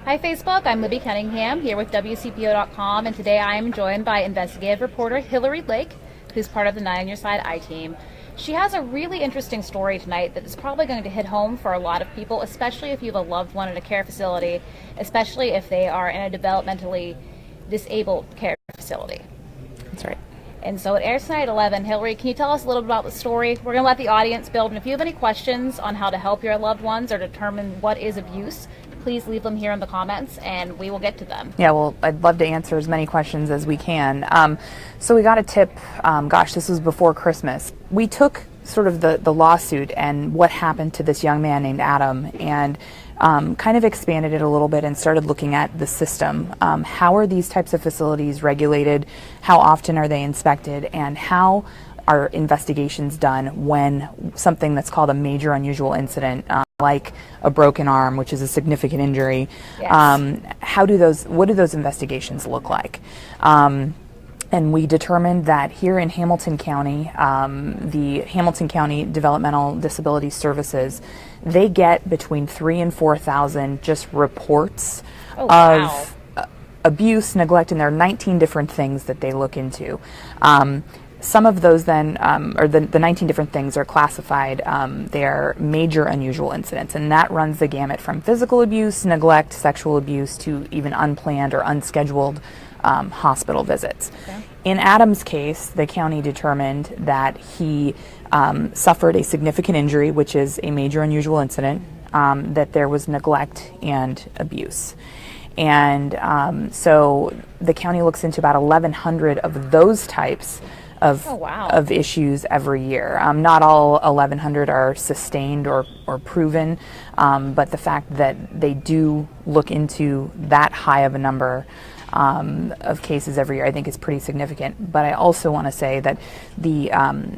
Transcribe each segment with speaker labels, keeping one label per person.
Speaker 1: Hi Facebook, I'm Libby Cunningham here with WCPO.com, and today I am joined by investigative reporter Hillary Lake, who's part of the 9 on Your Side ITeam. She has a really interesting story tonight that is probably going to hit home for a lot of people, especially if you have a loved one in a care facility, especially if they are in a developmentally disabled care facility.
Speaker 2: That's right.
Speaker 1: And so it airs tonight at 11. Hillary, can you tell us a little bit about the story? We're going to let the audience build, and if you have any questions on how to help your loved ones or determine what is abuse, please leave them here in the comments and we will get to them.
Speaker 2: Yeah, well, I'd love to answer as many questions as we can. So we got a tip, this was before Christmas. We took sort of the lawsuit and what happened to this young man named Adam and kind of expanded it a little bit and started looking at the system. How are these types of facilities regulated? How often are they inspected? And how are investigations done when something that's called a major unusual incident, like a broken arm, which is a significant injury,
Speaker 1: yes.
Speaker 2: What do those investigations look like? And we determined that here in Hamilton County, the Hamilton County Developmental Disability Services, they get between 3,000 and 4,000 just reports of abuse, neglect, and there are 19 different things that they look into. Some of those then, the 19 different things are classified, they are major unusual incidents, and that runs the gamut from physical abuse, neglect, sexual abuse, to even unplanned or unscheduled hospital visits. Okay. In Adam's case, the county determined that he suffered a significant injury, which is a major unusual incident, that there was neglect and abuse. And so the county looks into about 1,100 of those types of issues every year. Not all 1,100 are sustained or proven, but the fact that they do look into that high of a number of cases every year, I think is pretty significant. But I also want to say that the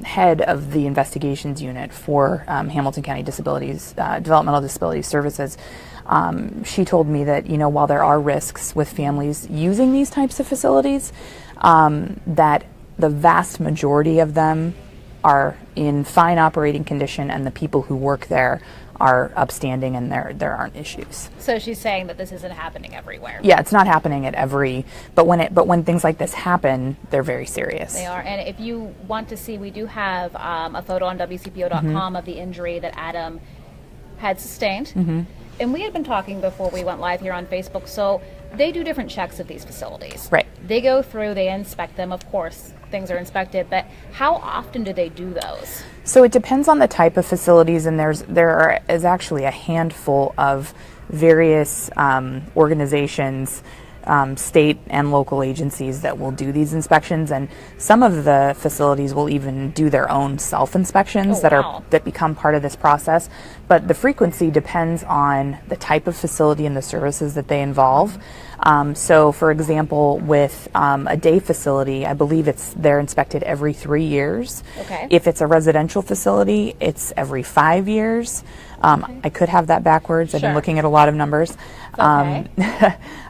Speaker 2: head of the investigations unit for Hamilton County Developmental Disability Services, she told me that, while there are risks with families using these types of facilities, that the vast majority of them are in fine operating condition, and the people who work there are upstanding, and there aren't issues.
Speaker 1: So she's saying that this isn't happening everywhere.
Speaker 2: Yeah, it's not happening at every, but when things like this happen, they're very serious.
Speaker 1: They are, and if you want to see, we do have a photo on WCPO.com of the injury that Adam had sustained. And we had been talking before we went live here on Facebook, so they do different checks at these facilities.
Speaker 2: Right.
Speaker 1: They go through, they inspect them, of course, things are inspected, but how often do they do those?
Speaker 2: So it depends on the type of facilities, and there is actually a handful of various organizations, state and local agencies that will do these inspections, and some of the facilities will even do their own self-inspections that become part of this process. But the frequency depends on the type of facility and the services that they involve. So for example, with a day facility, I believe they're inspected every 3 years.
Speaker 1: Okay.
Speaker 2: If it's a residential facility, it's every 5 years. I could have that backwards. I've been looking at a lot of numbers.
Speaker 1: Okay.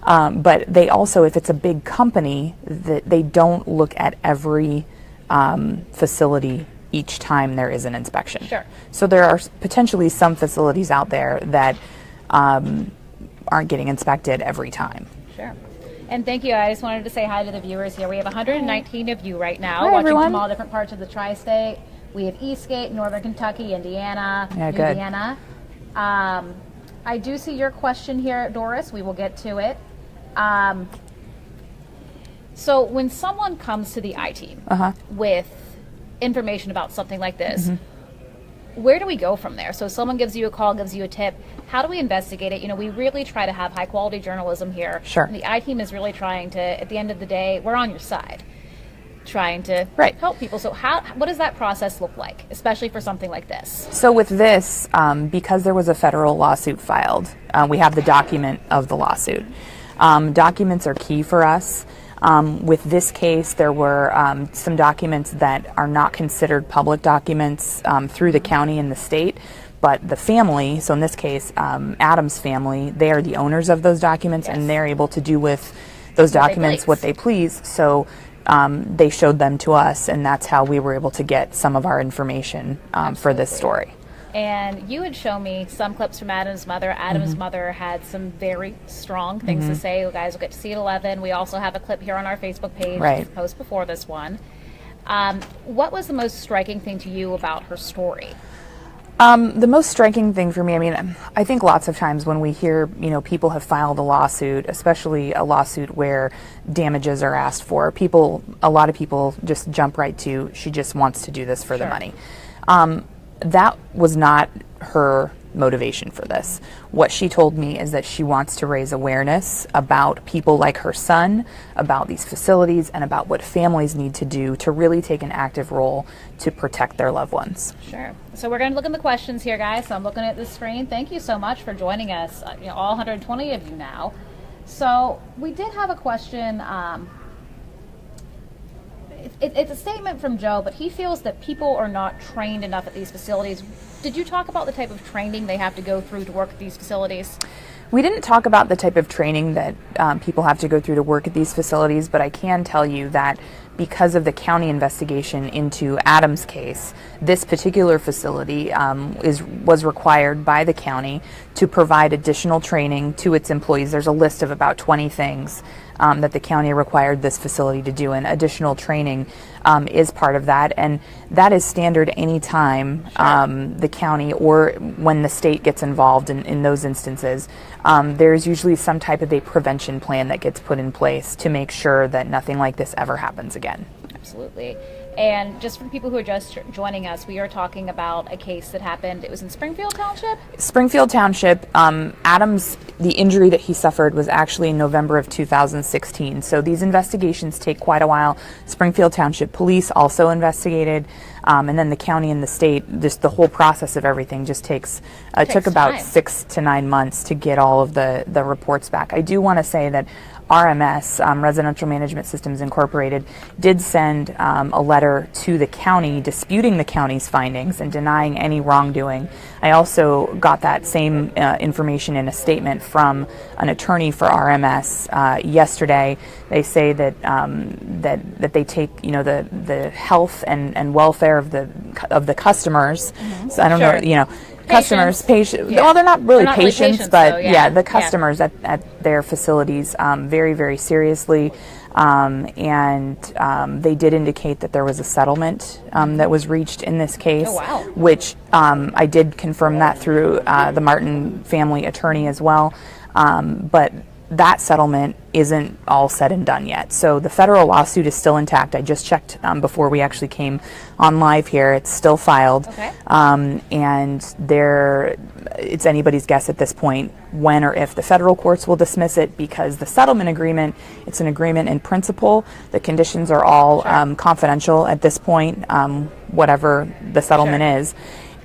Speaker 2: But they also, if it's a big company, they don't look at every facility each time there is an inspection.
Speaker 1: Sure.
Speaker 2: So there are potentially some facilities out there that aren't getting inspected every time.
Speaker 1: Sure. And thank you. I just wanted to say hi to the viewers here. We have 119 of you right now,
Speaker 2: Hi,
Speaker 1: watching
Speaker 2: everyone.
Speaker 1: from all different parts of the tri-state. We have Eastgate, Northern Kentucky, Indiana, Indiana. I do see your question here, Doris. We will get to it. So when someone comes to the ITeam with information about something like this, where do we go from there? So someone gives you a call, gives you a tip. How do we investigate it? We really try to have high quality journalism here.
Speaker 2: Sure.
Speaker 1: And the ITeam is really trying to, at the end of the day, we're on your side, trying to help people. So what does that process look like, especially for something like this?
Speaker 2: So with this, because there was a federal lawsuit filed, we have the document of the lawsuit. Documents are key for us. With this case, there were some documents that are not considered public documents through the county and the state, but the family, so in this case, Adam's family, they are the owners of those documents, and they're able to do with those documents what they please. So they showed them to us, and that's how we were able to get some of our information for this story.
Speaker 1: And you had shown me some clips from Adam's mother. Adam's mother had some very strong things to say. You guys will get to see at 11. We also have a clip here on our Facebook page,
Speaker 2: Right.
Speaker 1: post before this one. What was the most striking thing to you about her story?
Speaker 2: The most striking thing for me, I mean, I think lots of times when we hear, people have filed a lawsuit, especially a lawsuit where damages are asked for, a lot of people just jump right to, she just wants to do this for the money. That was not her motivation for this. What she told me is that she wants to raise awareness about people like her son, about these facilities, and about what families need to do to really take an active role to protect their loved ones.
Speaker 1: Sure. So we're going to look at the questions here, guys. So I'm looking at the screen. Thank you so much for joining us, all 120 of you now. So we did have a question. It's a statement from Joe, but he feels that people are not trained enough at these facilities. Did you talk about the type of training they have to go through to work at these facilities?
Speaker 2: We didn't talk about the type of training that people have to go through to work at these facilities, but I can tell you that because of the county investigation into Adam's case, this particular facility was required by the county to provide additional training to its employees. There's a list of about 20 things that the county required this facility to do, and additional training is part of that, and that is standard anytime the county or when the state gets involved in those instances. There's usually some type of a prevention plan that gets put in place to make sure that nothing like this ever happens again.
Speaker 1: Absolutely. And just for people who are just joining us, we are talking about a case that happened. It was in Springfield Township?
Speaker 2: Springfield Township. The injury that he suffered was actually in November of 2016. So these investigations take quite a while. Springfield Township Police also investigated, and then the county and the state, just the whole process of everything just took about 6 to 9 months to get all of the reports back. I do want to say that RMS, Residential Management Systems Incorporated, did send a letter to the county disputing the county's findings and denying any wrongdoing. I also got that same information in a statement from an attorney for RMS yesterday. They say that that they take the health and welfare of the customers. So I don't know, customers, patients. Well, they're not really patients, but the customers at their facilities very, very seriously. And they did indicate that there was a settlement that was reached in this case, which I did confirm that through the Martin family attorney as well. But that settlement isn't all said and done yet. So the federal lawsuit is still intact. I just checked before we actually came on live here. It's still filed.
Speaker 1: Okay.
Speaker 2: And it's anybody's guess at this point when or if the federal courts will dismiss it, because the settlement agreement, it's an agreement in principle. The conditions are all confidential at this point, whatever the settlement is.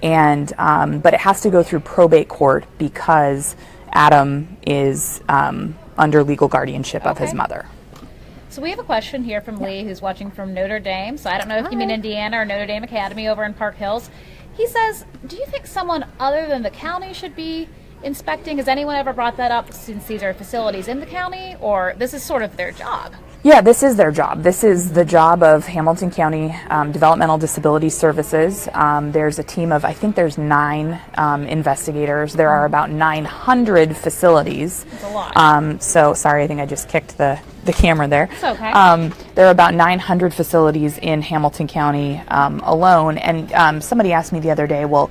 Speaker 2: And but it has to go through probate court because Adam is under legal guardianship of his mother.
Speaker 1: So we have a question here from Lee, who's watching from Notre Dame. So I don't know if you mean Indiana or Notre Dame Academy over in Park Hills. He says, do you think someone other than the county should be inspecting? Has anyone ever brought that up, since these are facilities in the county, or this is sort of their job?
Speaker 2: Yeah, this is their job. This is the job of Hamilton County Developmental Disability Services. There's a team of, I think there's 9 investigators. There are about 900 facilities.
Speaker 1: That's a lot.
Speaker 2: So sorry, I think I just kicked the camera there.
Speaker 1: It's okay.
Speaker 2: There are about 900 facilities in Hamilton County alone. And somebody asked me the other day, well,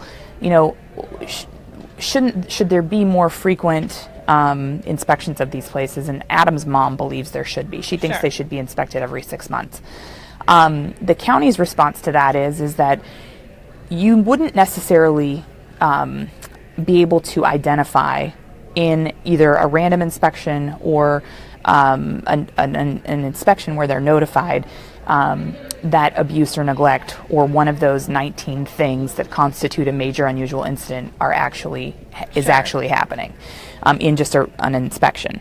Speaker 2: should there be more frequent inspections of these places? And Adam's mom believes there should be. She thinks they should be inspected every 6 months. The county's response to that is that you wouldn't necessarily be able to identify in either a random inspection or an inspection where they're notified that abuse or neglect, or one of those 19 things that constitute a major unusual incident, is actually happening in just an inspection.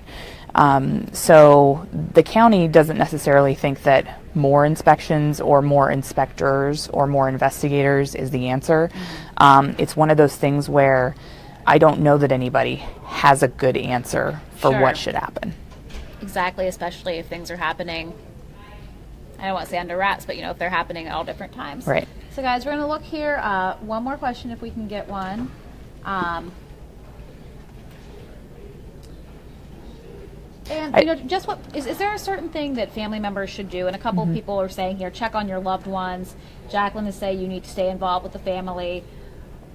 Speaker 2: So the county doesn't necessarily think that more inspections or more inspectors or more investigators is the answer. It's one of those things where I don't know that anybody has a good answer for what should happen.
Speaker 1: Exactly, especially if things are happening, I don't want to say under wraps, but if they're happening at all different times.
Speaker 2: Right.
Speaker 1: So guys, we're going to look here. One more question if we can get one. And you know, just what is there a certain thing that family members should do? And a couple of people are saying here, check on your loved ones. Jacqueline is saying you need to stay involved with the family.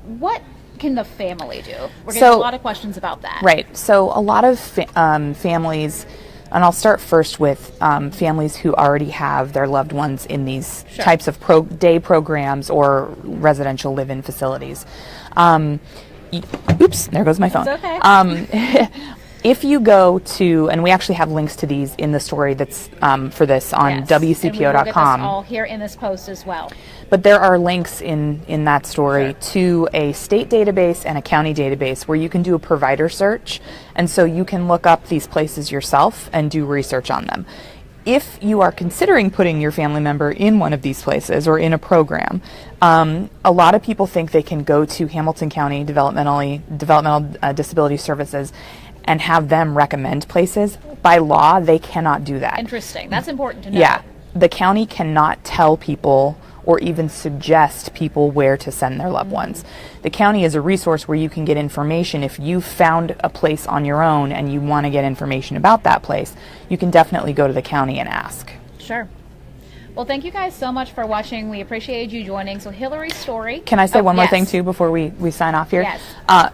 Speaker 1: What can the family do? We're getting a lot of questions about that.
Speaker 2: Right. So a lot of families, and I'll start first with families who already have their loved ones in these types of day programs or residential live-in facilities. Oops, there goes my phone.
Speaker 1: It's okay.
Speaker 2: If you go to, and we actually have links to these in the story that's for this on WCPO.com.
Speaker 1: And we will get this all here in this post as well.
Speaker 2: But there are links in that story to a state database and a county database where you can do a provider search, and so you can look up these places yourself and do research on them. If you are considering putting your family member in one of these places or in a program, a lot of people think they can go to Hamilton County Developmental Disability Services and have them recommend places. By law, they cannot do that.
Speaker 1: Interesting. That's important to know.
Speaker 2: Yeah. The county cannot tell people or even suggest people where to send their loved ones. The county is a resource where you can get information. If you found a place on your own and you want to get information about that place, you can definitely go to the county and ask.
Speaker 1: Sure. Well, thank you guys so much for watching. We appreciate you joining. So Hillary's story.
Speaker 2: Can I say one more thing too before we sign off here?
Speaker 1: Yes.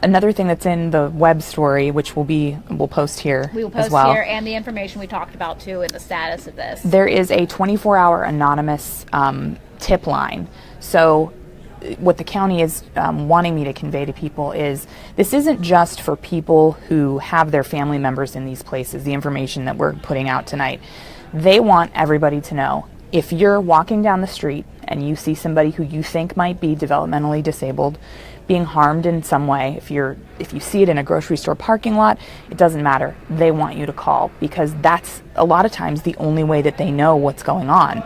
Speaker 2: Another thing that's in the web story, which we'll post here
Speaker 1: we will post
Speaker 2: as well.
Speaker 1: Here, and the information we talked about too in the status of this.
Speaker 2: There is a 24-hour anonymous tip line. So what the county is wanting me to convey to people is this isn't just for people who have their family members in these places, the information that we're putting out tonight. They want everybody to know, if you're walking down the street and you see somebody who you think might be developmentally disabled being harmed in some way, if you see it in a grocery store parking lot, it doesn't matter. They want you to call, because that's a lot of times the only way that they know what's going on.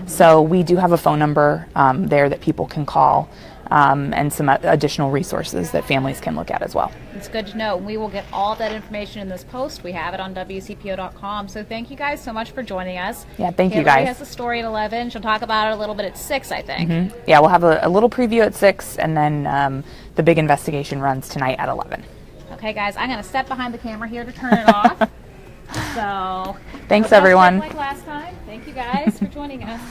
Speaker 2: So we do have a phone number there that people can call, and some additional resources that families can look at as well.
Speaker 1: It's good to know. We will get all of that information in this post. We have it on WCPO.com. So thank you guys so much for joining us.
Speaker 2: Yeah, thank you
Speaker 1: Hillary
Speaker 2: guys.
Speaker 1: has a story at 11. She'll talk about it a little bit at 6, I think.
Speaker 2: Yeah, we'll have a little preview at 6, and then the big investigation runs tonight at 11.
Speaker 1: Okay, guys, I'm going to step behind the camera here to turn it off. So
Speaker 2: thanks, everyone.
Speaker 1: Like last time. Thank you guys for joining us.